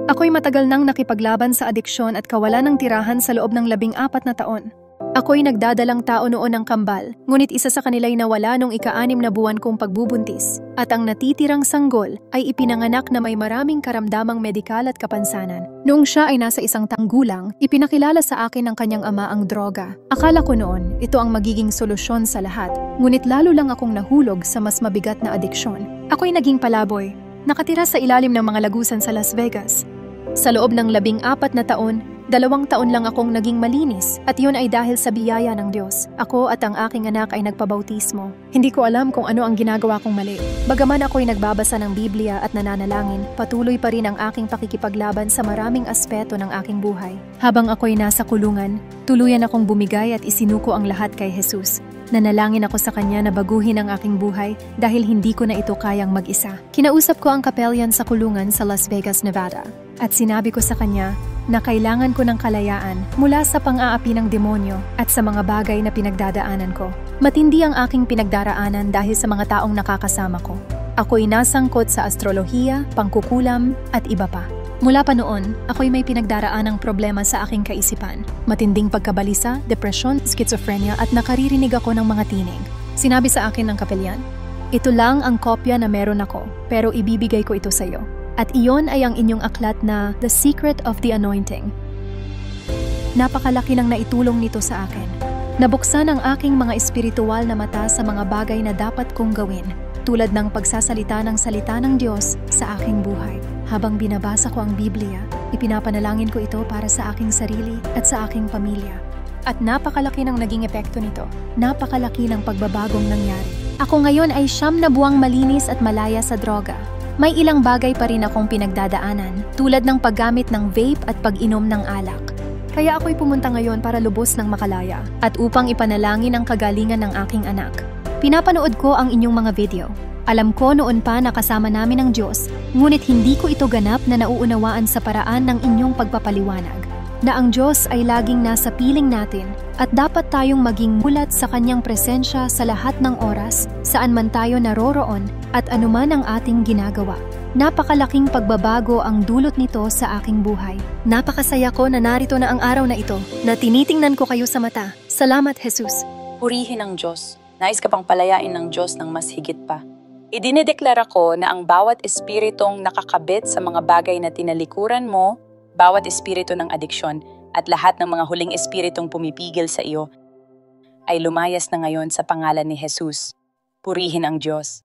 Ako'y matagal nang nakipaglaban sa adiksyon at kawalan ng tirahan sa loob ng 14 na taon. Ako'y nagdadalang tao noon ng kambal, ngunit isa sa kanila'y nawala nung ika-6 na buwan kong pagbubuntis. At ang natitirang sanggol ay ipinanganak na may maraming karamdamang medikal at kapansanan. Noong siya ay nasa 1 taong gulang, ipinakilala sa akin ng kanyang ama ang droga. Akala ko noon, ito ang magiging solusyon sa lahat. Ngunit lalo lang akong nahulog sa mas mabigat na adiksyon. Ako'y naging palaboy, nakatira sa ilalim ng mga lagusan sa Las Vegas. Sa loob ng 14 na taon, 2 taon lang akong naging malinis at yun ay dahil sa biyaya ng Diyos. Ako at ang aking anak ay nagbabautismo. Hindi ko alam kung ano ang ginagawa kong mali. Bagaman ako'y nagbabasa ng Biblia at nananalangin, patuloy pa rin ang aking pakikipaglaban sa maraming aspeto ng aking buhay. Habang ako'y nasa kulungan, tuluyan akong bumigay at isinuko ang lahat kay Jesus. Nanalangin ako sa kanya na baguhin ang aking buhay dahil hindi ko na ito kayang mag-isa. Kinausap ko ang kapelyan sa kulungan sa Las Vegas, Nevada. At sinabi ko sa kanya na kailangan ko ng kalayaan mula sa pang-aapi ng demonyo at sa mga bagay na pinagdadaanan ko. Matindi ang aking pinagdaraanan dahil sa mga taong nakakasama ko. Ako'y nasangkot sa astrolohiya, pangkukulam at iba pa. Mula pa noon, ako'y may pinagdaraanang problema sa aking kaisipan. Matinding pagkabalisa, depresyon, schizophrenia at nakaririnig ako ng mga tinig. Sinabi sa akin ng kapelyan, "Ito lang ang kopya na meron ako, pero ibibigay ko ito sa iyo. At iyon ay ang inyong aklat na The Secret of the Anointing." Napakalaki ng naitulong nito sa akin. Nabuksan ang aking mga espiritual na mata sa mga bagay na dapat kong gawin, tulad ng pagsasalita ng salita ng Diyos sa aking buhay. Habang binabasa ko ang Biblia, ipinapanalangin ko ito para sa aking sarili at sa aking pamilya. At napakalaki ng naging epekto nito. Napakalaki ng pagbabagong nangyari. Ako ngayon ay 9 na buwang malinis at malaya sa droga. May ilang bagay pa rin akong pinagdadaanan, tulad ng paggamit ng vape at pag-inom ng alak. Kaya ako'y pumunta ngayon para lubos ng makalaya at upang ipanalangin ang kagalingan ng aking anak. Pinapanood ko ang inyong mga video. Alam ko noon pa na kasama namin ang Diyos, ngunit hindi ko ito ganap na nauunawaan sa paraan ng inyong pagpapaliwanag. Na ang Diyos ay laging nasa piling natin at dapat tayong maging mulat sa Kanyang presensya sa lahat ng oras, saan man tayo naroroon at anuman ang ating ginagawa. Napakalaking pagbabago ang dulot nito sa aking buhay. Napakasaya ko na narito na ang araw na ito, na tinitingnan ko kayo sa mata. Salamat, Jesus. Purihin ang Diyos. Nais ka pang palayain ng Diyos ng mas higit pa. Idinedeklara ko na ang bawat espiritong nakakabit sa mga bagay na tinalikuran mo, bawat espiritu ng adiksyon, at lahat ng mga huling espiritong pumipigil sa iyo, ay lumayas na ngayon sa pangalan ni Jesus. Purihin ang Diyos.